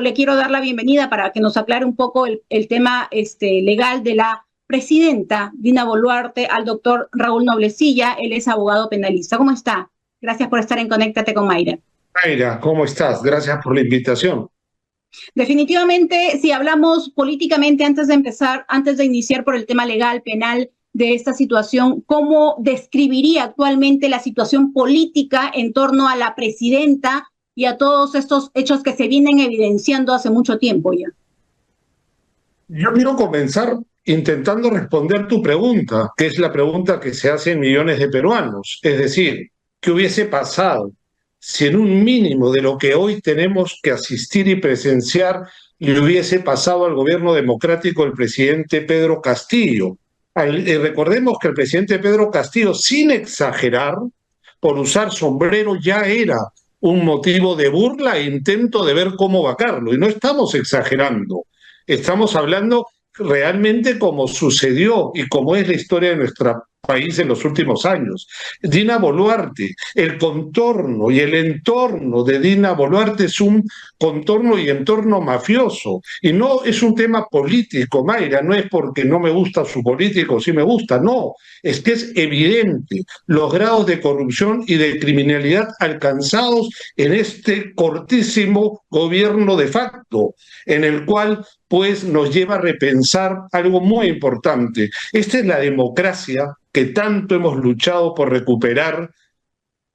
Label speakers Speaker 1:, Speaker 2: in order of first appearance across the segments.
Speaker 1: le quiero dar la bienvenida para que nos aclare un poco el tema legal de la presidenta Dina Boluarte al doctor Raúl Noblecilla. Él es abogado penalista. ¿Cómo está? Gracias por estar en Conéctate con Mayra.
Speaker 2: Mayra, ¿cómo estás? Gracias por la invitación.
Speaker 1: Definitivamente, si hablamos políticamente antes de iniciar por el tema legal, penal de esta situación, ¿cómo describiría actualmente la situación política en torno a la presidenta y a todos estos hechos que se vienen evidenciando hace mucho tiempo ya?
Speaker 2: Yo quiero comenzar intentando responder tu pregunta, que es la pregunta que se hacen millones de peruanos. Es decir, ¿qué hubiese pasado si en un mínimo de lo que hoy tenemos que asistir y presenciar le hubiese pasado al gobierno democrático del presidente Pedro Castillo? Recordemos que el presidente Pedro Castillo, sin exagerar, por usar sombrero, ya era un motivo de burla e intento de ver cómo vacarlo. Y no estamos exagerando, estamos hablando realmente como sucedió y como es la historia de nuestro país en los últimos años. Dina Boluarte, el contorno y el entorno de Dina Boluarte es un contorno y entorno mafioso. Y no es un tema político, Mayra, no es porque no me gusta su político, sí me gusta, no. Es que es evidente los grados de corrupción y de criminalidad alcanzados en este cortísimo gobierno de facto, en el cual pues nos lleva a repensar algo muy importante. Esta es la democracia que tanto hemos luchado por recuperar.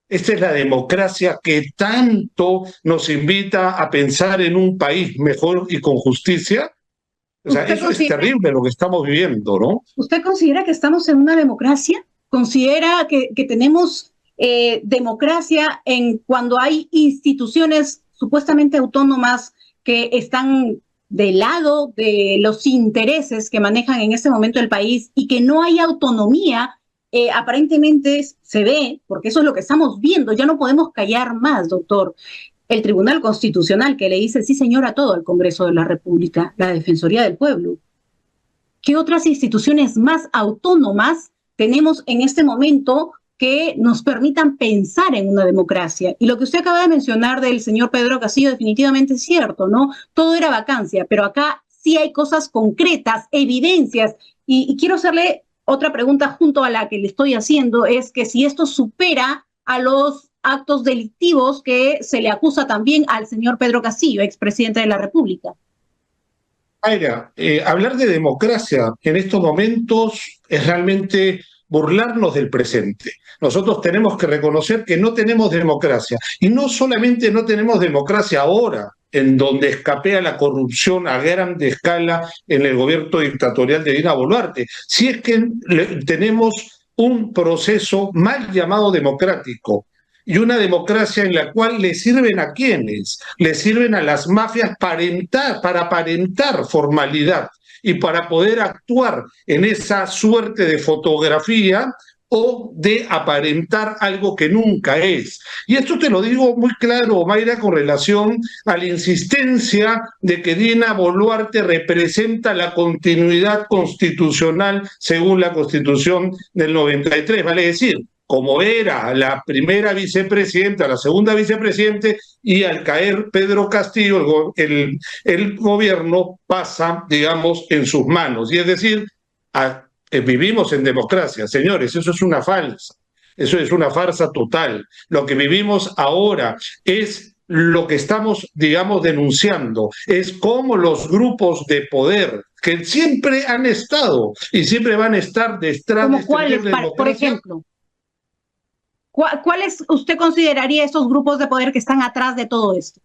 Speaker 2: Esta es la democracia que tanto nos invita a pensar en un país mejor y con justicia. O sea, eso es terrible lo que estamos viviendo, ¿no?
Speaker 1: ¿Usted considera que estamos en una democracia? ¿Considera que tenemos democracia cuando hay instituciones supuestamente autónomas que están del lado de los intereses que manejan en este momento el país y que no hay autonomía? Aparentemente se ve, porque eso es lo que estamos viendo, ya no podemos callar más, doctor. El Tribunal Constitucional que le dice sí señor a todo al Congreso de la República, la Defensoría del Pueblo. ¿Qué otras instituciones más autónomas tenemos en este momento que nos permitan pensar en una democracia? Y lo que usted acaba de mencionar del señor Pedro Castillo definitivamente es cierto, ¿no? Todo era vacancia, pero acá sí hay cosas concretas, evidencias. Y quiero hacerle otra pregunta junto a la que le estoy haciendo, es que si esto supera a los actos delictivos que se le acusa también al señor Pedro Castillo, expresidente de la República.
Speaker 2: Mayra, hablar de democracia en estos momentos es realmente burlarnos del presente. Nosotros tenemos que reconocer que no tenemos democracia. Y no solamente no tenemos democracia ahora, en donde escapea la corrupción a gran escala en el gobierno dictatorial de Dina Boluarte, si es que tenemos un proceso mal llamado democrático, y una democracia en la cual le sirven a quienes, le sirven a las mafias para aparentar formalidad y para poder actuar en esa suerte de fotografía o de aparentar algo que nunca es. Y esto te lo digo muy claro, Mayra, con relación a la insistencia de que Dina Boluarte representa la continuidad constitucional según la Constitución del 93, vale decir, como era la primera vicepresidenta, la segunda vicepresidente, y al caer Pedro Castillo, el gobierno pasa, digamos, en sus manos. Y es decir, vivimos en democracia, señores, eso es una falsa, eso es una farsa total. Lo que vivimos ahora es lo que estamos, digamos, denunciando, es cómo los grupos de poder que siempre han estado y siempre van a estar detrás de
Speaker 1: ¿Cuáles, por ejemplo? ¿Cuáles usted consideraría esos grupos de poder que están atrás de todo esto?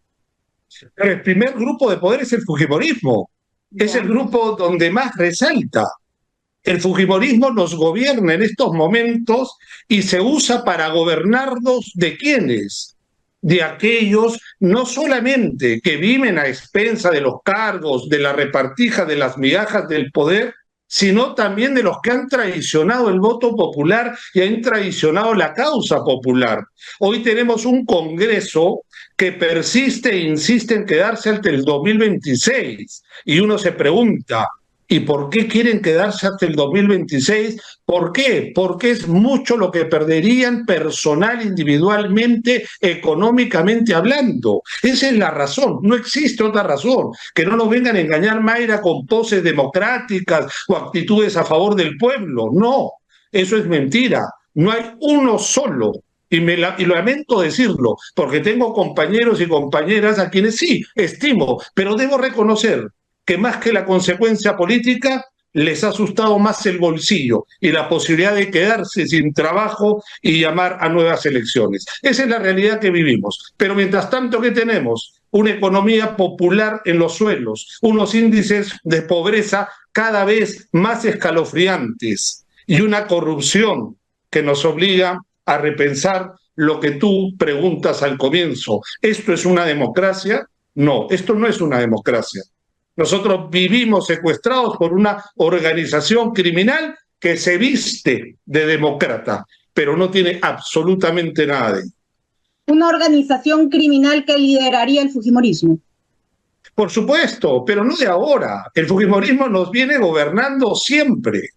Speaker 2: El primer grupo de poder es el fujimorismo. Es el grupo donde más resalta. El fujimorismo nos gobierna en estos momentos y se usa para gobernarnos ¿de quiénes? De aquellos no solamente que viven a expensa de los cargos, de la repartija, de las migajas del poder, sino también de los que han traicionado el voto popular y han traicionado la causa popular. Hoy tenemos un Congreso que persiste e insiste en quedarse hasta el 2026. Y uno se pregunta, ¿Y por qué quieren quedarse hasta el 2026? ¿Por qué? Porque es mucho lo que perderían personal, individualmente, económicamente hablando. Esa es la razón, no existe otra razón. Que no nos vengan a engañar, Mayra, con poses democráticas o actitudes a favor del pueblo. No, eso es mentira. No hay uno solo. Y lamento decirlo, porque tengo compañeros y compañeras a quienes sí estimo, pero debo reconocer que más que la consecuencia política, les ha asustado más el bolsillo y la posibilidad de quedarse sin trabajo y llamar a nuevas elecciones. Esa es la realidad que vivimos. Pero mientras tanto, ¿qué tenemos? Una economía popular en los suelos, unos índices de pobreza cada vez más escalofriantes y una corrupción que nos obliga a repensar lo que tú preguntas al comienzo. ¿Esto es una democracia? No, esto no es una democracia. Nosotros vivimos secuestrados por una organización criminal que se viste de demócrata, pero no tiene absolutamente nada de ello.
Speaker 1: Una organización criminal que lideraría el fujimorismo.
Speaker 2: Por supuesto, pero no de ahora. El fujimorismo nos viene gobernando siempre.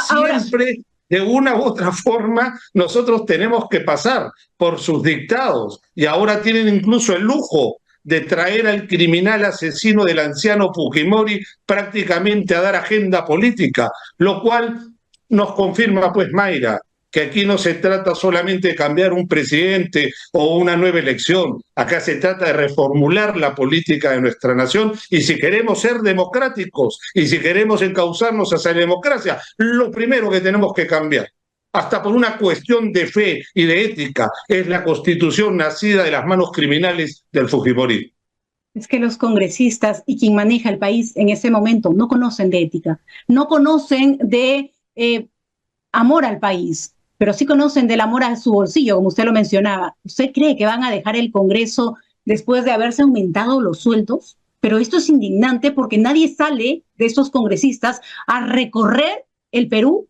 Speaker 2: Siempre, de una u otra forma, nosotros tenemos que pasar por sus dictados. Y ahora tienen incluso el lujo de traer al criminal asesino del anciano Fujimori prácticamente a dar agenda política, lo cual nos confirma, pues, Mayra, que aquí no se trata solamente de cambiar un presidente o una nueva elección, acá se trata de reformular la política de nuestra nación, y si queremos ser democráticos y si queremos encauzarnos hacia la democracia, lo primero que tenemos que cambiar, hasta por una cuestión de fe y de ética, es la Constitución nacida de las manos criminales del Fujimori.
Speaker 1: Es que los congresistas y quien maneja el país en ese momento no conocen de ética, no conocen de amor al país, pero sí conocen del amor a su bolsillo, como usted lo mencionaba. ¿Usted cree que van a dejar el Congreso después de haberse aumentado los sueldos? Pero esto es indignante porque nadie sale de estos congresistas a recorrer el Perú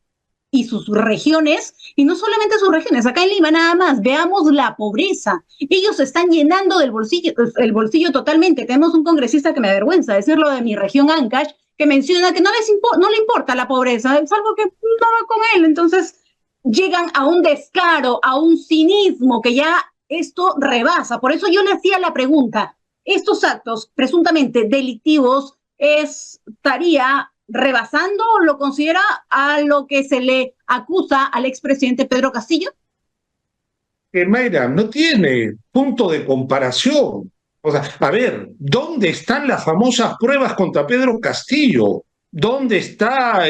Speaker 1: y sus regiones, y no solamente sus regiones, acá en Lima nada más, veamos la pobreza. Ellos están llenando del bolsillo, el bolsillo totalmente. Tenemos un congresista que me avergüenza decirlo, de mi región Ancash, que menciona que no le importa la pobreza, es algo que no va con él. Entonces llegan a un descaro, a un cinismo que ya esto rebasa. Por eso yo le hacía la pregunta, ¿estos actos presuntamente delictivos estaría rebasando o lo considera a lo que se le acusa al expresidente Pedro Castillo?
Speaker 2: Mayra, no tiene punto de comparación. O sea, a ver, ¿dónde están las famosas pruebas contra Pedro Castillo? ¿Dónde está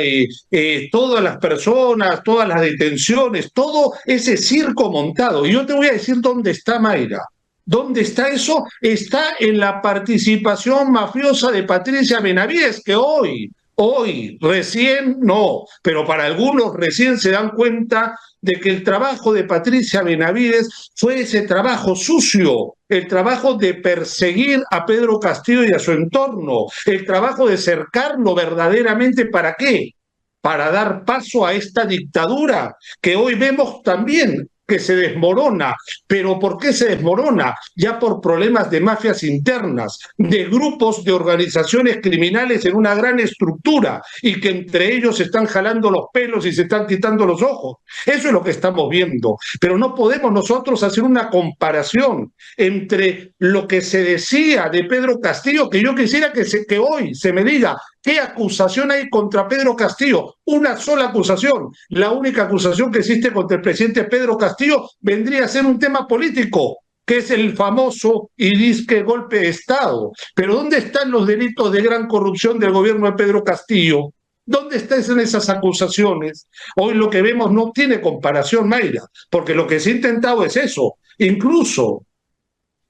Speaker 2: todas las personas, todas las detenciones, todo ese circo montado? Y yo te voy a decir dónde está, Mayra. ¿Dónde está eso? Está en la participación mafiosa de Patricia Benavides, que hoy, recién no, pero para algunos recién se dan cuenta de que el trabajo de Patricia Benavides fue ese trabajo sucio, el trabajo de perseguir a Pedro Castillo y a su entorno, el trabajo de cercarlo verdaderamente. ¿Para qué? Para dar paso a esta dictadura que hoy vemos también que se desmorona. ¿Pero por qué se desmorona? Ya por problemas de mafias internas, de grupos de organizaciones criminales en una gran estructura, y que entre ellos se están jalando los pelos y se están quitando los ojos. Eso es lo que estamos viendo. Pero no podemos nosotros hacer una comparación entre lo que se decía de Pedro Castillo, que yo quisiera que hoy se me diga ¿qué acusación hay contra Pedro Castillo? Una sola acusación. La única acusación que existe contra el presidente Pedro Castillo vendría a ser un tema político, que es el famoso y disque golpe de Estado. Pero ¿dónde están los delitos de gran corrupción del gobierno de Pedro Castillo? ¿Dónde están esas acusaciones? Hoy lo que vemos no tiene comparación, Mayra, porque lo que se ha intentado es eso. Incluso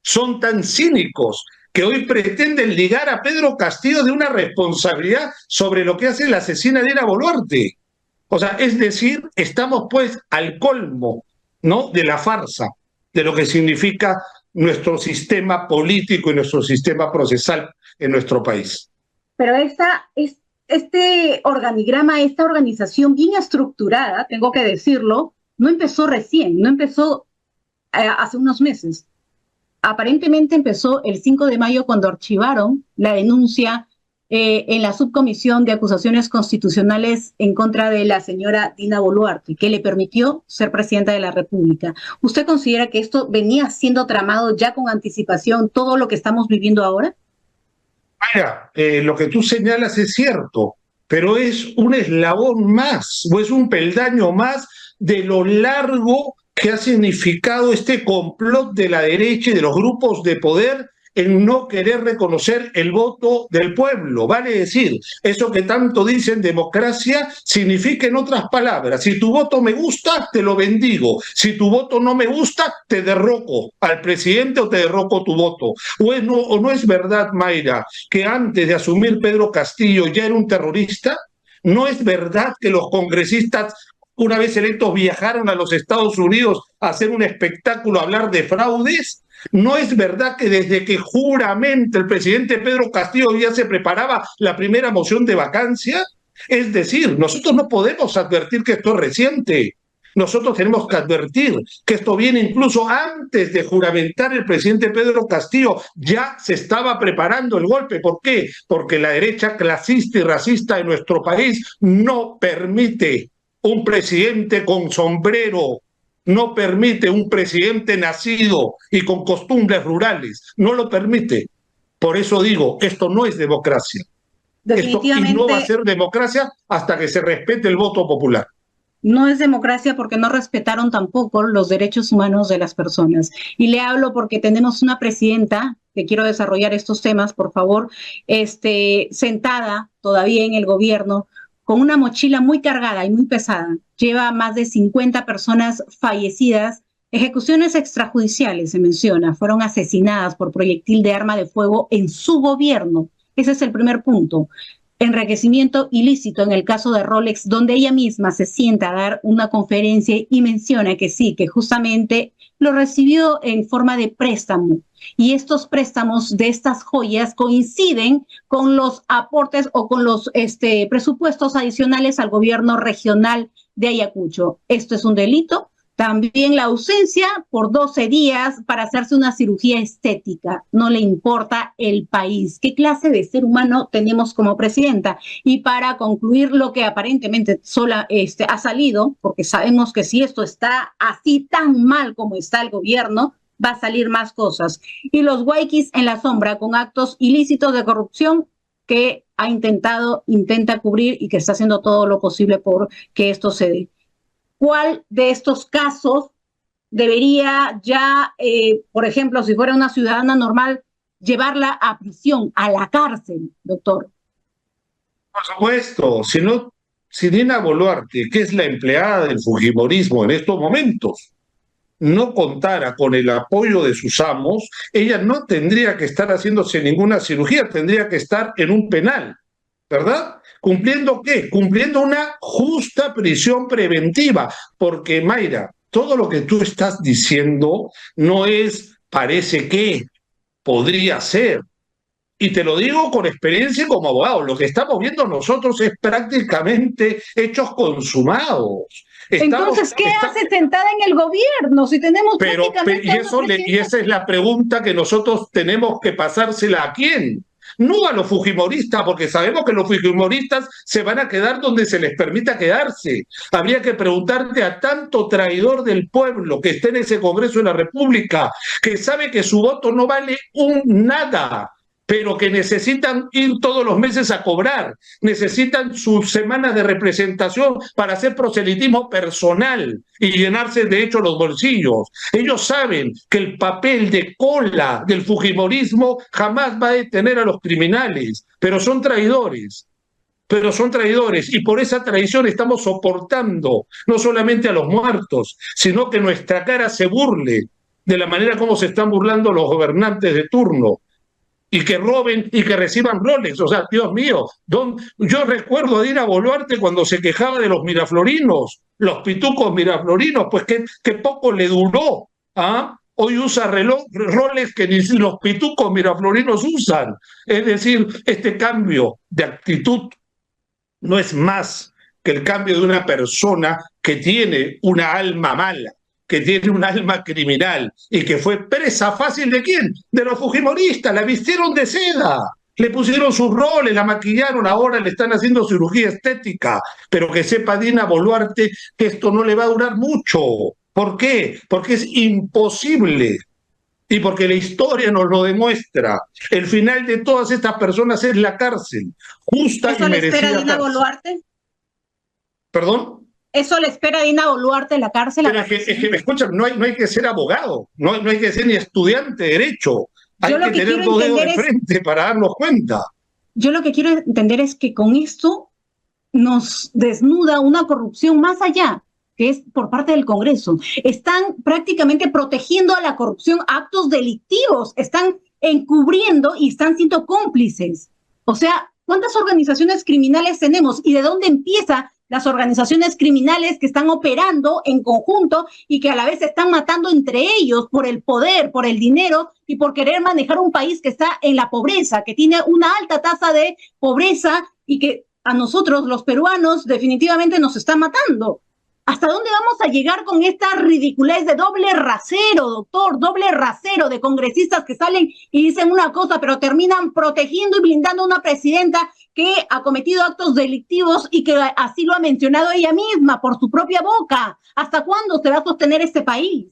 Speaker 2: son tan cínicos que hoy pretenden ligar a Pedro Castillo de una responsabilidad sobre lo que hace la asesina Dina Boluarte. O sea, es decir, estamos pues al colmo, ¿no?, de la farsa, de lo que significa nuestro sistema político y nuestro sistema procesal en nuestro país.
Speaker 1: Pero este organigrama, esta organización bien estructurada, tengo que decirlo, no empezó recién, no empezó hace unos meses. Aparentemente empezó el 5 de mayo cuando archivaron la denuncia en la subcomisión de acusaciones constitucionales en contra de la señora Dina Boluarte, que le permitió ser presidenta de la República. ¿Usted considera que esto venía siendo tramado ya con anticipación todo lo que estamos viviendo ahora?
Speaker 2: Mira, lo que tú señalas es cierto, pero es un eslabón más o es un peldaño más de lo largo que ha significado este complot de la derecha y de los grupos de poder en no querer reconocer el voto del pueblo. Vale decir, eso que tanto dicen democracia significa, en otras palabras, si tu voto me gusta, te lo bendigo. Si tu voto no me gusta, te derroco al presidente o te derroco tu voto. O no es verdad, Mayra, que antes de asumir Pedro Castillo ya era un terrorista. ¿No es verdad que los congresistas, una vez electos, viajaron a los Estados Unidos a hacer un espectáculo, a hablar de fraudes? ¿No es verdad que desde que juramente el presidente Pedro Castillo ya se preparaba la primera moción de vacancia? Es decir, nosotros no podemos advertir que esto es reciente. Nosotros tenemos que advertir que esto viene incluso antes de juramentar el presidente Pedro Castillo. Ya se estaba preparando el golpe. ¿Por qué? Porque la derecha clasista y racista de nuestro país no permite un presidente con sombrero, no permite un presidente nacido y con costumbres rurales, no lo permite. Por eso digo, esto no es democracia.
Speaker 1: Definitivamente,
Speaker 2: esto y no va a ser democracia hasta que se respete el voto popular.
Speaker 1: No es democracia porque no respetaron tampoco los derechos humanos de las personas. Y le hablo porque tenemos una presidenta, que quiero desarrollar estos temas, por favor, sentada todavía en el gobierno, con una mochila muy cargada y muy pesada. Lleva más de 50 personas fallecidas. Ejecuciones extrajudiciales, se menciona, fueron asesinadas por proyectil de arma de fuego en su gobierno. Ese es el primer punto. Enriquecimiento ilícito en el caso de Rolex, donde ella misma se sienta a dar una conferencia y menciona que sí, que justamente lo recibió en forma de préstamo. Y estos préstamos de estas joyas coinciden con los aportes o con los presupuestos adicionales al gobierno regional de Ayacucho. Esto es un delito. También la ausencia por 12 días para hacerse una cirugía estética. No le importa el país. ¿Qué clase de ser humano tenemos como presidenta? Y para concluir lo que aparentemente ha salido, porque sabemos que si esto está así tan mal como está el gobierno, va a salir más cosas. Y los huayquis en la sombra con actos ilícitos de corrupción que intenta cubrir y que está haciendo todo lo posible por que esto se dé. ¿Cuál de estos casos debería ya, por ejemplo, si fuera una ciudadana normal, llevarla a prisión, a la cárcel, doctor?
Speaker 2: Por supuesto, si Dina Boluarte, que es la empleada del fujimorismo en estos momentos, no contara con el apoyo de sus amos, ella no tendría que estar haciéndose ninguna cirugía, tendría que estar en un penal, ¿verdad? ¿Cumpliendo qué? Cumpliendo una justa prisión preventiva, porque Mayra, todo lo que tú estás diciendo no es parece que, podría ser. Y te lo digo con experiencia como abogado, lo que estamos viendo nosotros es prácticamente hechos consumados.
Speaker 1: Entonces, ¿qué hace sentada en el gobierno si tenemos
Speaker 2: y esa es la pregunta que nosotros tenemos que pasársela a quién. No a los fujimoristas, porque sabemos que los fujimoristas se van a quedar donde se les permita quedarse. Habría que preguntarte a tanto traidor del pueblo que esté en ese Congreso de la República, que sabe que su voto no vale nada, pero que necesitan ir todos los meses a cobrar, necesitan sus semanas de representación para hacer proselitismo personal y llenarse de hecho los bolsillos. Ellos saben que el papel de cola del fujimorismo jamás va a detener a los criminales, pero son traidores. Y por esa traición estamos soportando no solamente a los muertos, sino que nuestra cara se burle de la manera como se están burlando los gobernantes de turno. Y que roben y que reciban Rolex. O sea, Dios mío, yo recuerdo a Dina Boluarte cuando se quejaba de los miraflorinos, los pitucos miraflorinos, pues que poco le duró. ¿Ah? Hoy usa Rolex que ni los pitucos miraflorinos usan. Es decir, este cambio de actitud no es más que el cambio de una persona que tiene una alma mala, que tiene un alma criminal y que fue presa fácil ¿de quién? De los fujimoristas, la vistieron de seda. Le pusieron sus roles, la maquillaron, ahora le están haciendo cirugía estética, pero que sepa Dina Boluarte que esto no le va a durar mucho. ¿Por qué? Porque es imposible. Y porque la historia nos lo demuestra. El final de todas estas personas es la cárcel, justa y
Speaker 1: ¿Eso le espera
Speaker 2: merecida
Speaker 1: Dina
Speaker 2: cárcel.
Speaker 1: Boluarte?
Speaker 2: ¿Perdón?
Speaker 1: ¿Eso le espera a Dina Boluarte en la cárcel?
Speaker 2: Pero es que me escuchan, no hay que ser abogado, no hay que ser ni estudiante de derecho.
Speaker 1: Yo
Speaker 2: Hay
Speaker 1: lo
Speaker 2: que
Speaker 1: que
Speaker 2: tener
Speaker 1: quiero
Speaker 2: dos dedos
Speaker 1: entender
Speaker 2: de
Speaker 1: es,
Speaker 2: frente para darnos cuenta.
Speaker 1: yo lo que quiero entender es que con esto nos desnuda una corrupción más allá, que es por parte del Congreso. Están prácticamente protegiendo a la corrupción, actos delictivos, están encubriendo y están siendo cómplices. O sea, ¿cuántas organizaciones criminales tenemos y de dónde empiezan las organizaciones criminales que están operando en conjunto y que a la vez se están matando entre ellos por el poder, por el dinero y por querer manejar un país que está en la pobreza, que tiene una alta tasa de pobreza y que a nosotros, los peruanos, definitivamente nos está matando? ¿Hasta dónde vamos a llegar con esta ridiculez de doble rasero, doctor? Doble rasero de congresistas que salen y dicen una cosa, pero terminan protegiendo y blindando a una presidenta que ha cometido actos delictivos y que así lo ha mencionado ella misma por su propia boca. ¿Hasta cuándo se va a sostener este país?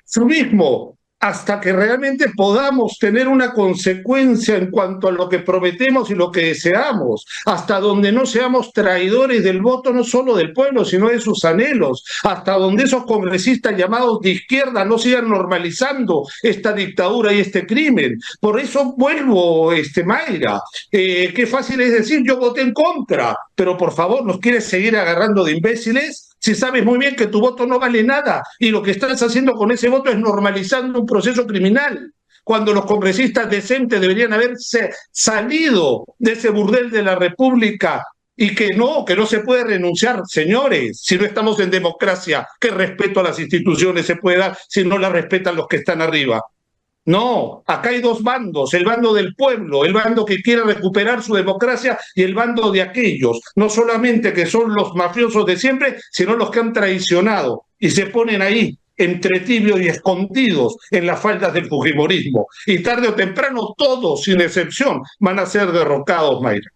Speaker 2: Eso mismo, hasta que realmente podamos tener una consecuencia en cuanto a lo que prometemos y lo que deseamos, hasta donde no seamos traidores del voto no solo del pueblo, sino de sus anhelos, hasta donde esos congresistas llamados de izquierda no sigan normalizando esta dictadura y este crimen. Por eso vuelvo, Mayra, qué fácil es decir yo voté en contra, pero por favor, ¿nos quieres seguir agarrando de imbéciles? Si sabes muy bien que tu voto no vale nada y lo que estás haciendo con ese voto es normalizando un proceso criminal, cuando los congresistas decentes deberían haberse salido de ese burdel de la República y que no se puede renunciar. Señores, si no estamos en democracia, ¿qué respeto a las instituciones se puede dar si no la respetan los que están arriba? No, acá hay dos bandos, el bando del pueblo, el bando que quiere recuperar su democracia y el bando de aquellos, no solamente que son los mafiosos de siempre, sino los que han traicionado y se ponen ahí entre tibios y escondidos en las faldas del fujimorismo. Y tarde o temprano todos, sin excepción, van a ser derrocados, Mayra.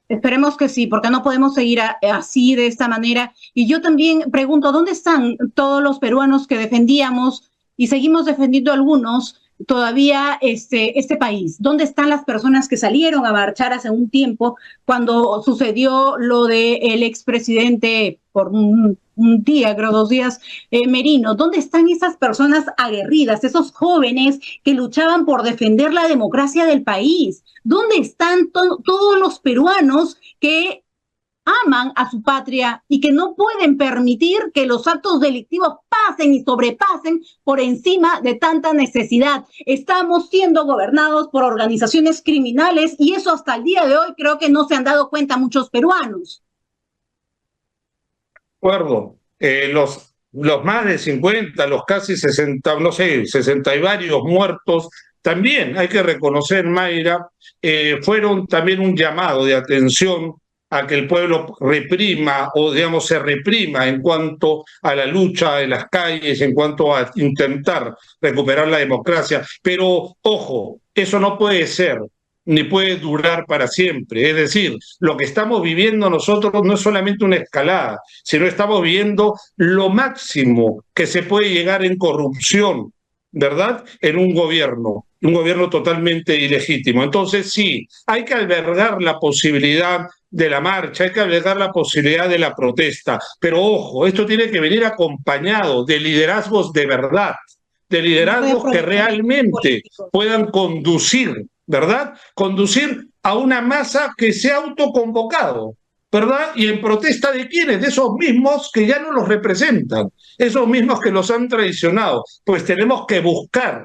Speaker 1: Esperemos que sí, porque no podemos seguir así, de esta manera. Y yo también pregunto, ¿dónde están todos los peruanos que defendíamos y seguimos defendiendo algunos todavía este país? ¿Dónde están las personas que salieron a marchar hace un tiempo cuando sucedió lo del expresidente por un día, creo 2 días, Merino? ¿Dónde están esas personas aguerridas, esos jóvenes que luchaban por defender la democracia del país? ¿Dónde están todos los peruanos que aman a su patria y que no pueden permitir que los actos delictivos pasen y sobrepasen por encima de tanta necesidad? Estamos siendo gobernados por organizaciones criminales y eso hasta el día de hoy creo que no se han dado cuenta muchos peruanos.
Speaker 2: De acuerdo, los más de 50, los casi 60, no sé, 60 y varios muertos, también hay que reconocer, Mayra, fueron también un llamado de atención a que el pueblo reprima o, digamos, se reprima en cuanto a la lucha en las calles, en cuanto a intentar recuperar la democracia. Pero, ojo, eso no puede ser ni puede durar para siempre. Es decir, lo que estamos viviendo nosotros no es solamente una escalada, sino estamos viviendo lo máximo que se puede llegar en corrupción, ¿verdad? En un gobierno totalmente ilegítimo. Entonces, sí, hay que albergar la posibilidad de la marcha, hay que albergar la posibilidad de la protesta, pero ojo, esto tiene que venir acompañado de liderazgos de verdad, de liderazgos que realmente puedan conducir, ¿verdad? Conducir a una masa que se ha autoconvocado, ¿verdad? ¿Y en protesta de quiénes? De esos mismos que ya no los representan, esos mismos que los han traicionado. Pues tenemos que buscar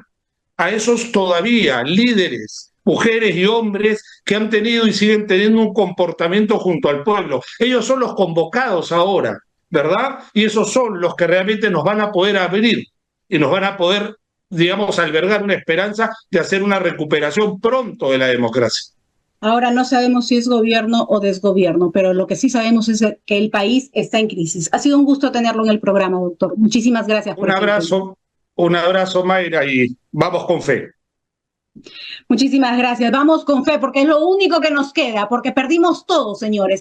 Speaker 2: a esos todavía líderes, mujeres y hombres que han tenido y siguen teniendo un comportamiento junto al pueblo. Ellos son los convocados ahora, ¿verdad? Y esos son los que realmente nos van a poder abrir y nos van a poder, digamos, albergar una esperanza de hacer una recuperación pronto de la democracia.
Speaker 1: Ahora no sabemos si es gobierno o desgobierno, pero lo que sí sabemos es que el país está en crisis. Ha sido un gusto tenerlo en el programa, doctor. Muchísimas gracias.
Speaker 2: Un abrazo, Mayra, y vamos con fe.
Speaker 1: Muchísimas gracias. Vamos con fe, porque es lo único que nos queda, porque perdimos todo, señores.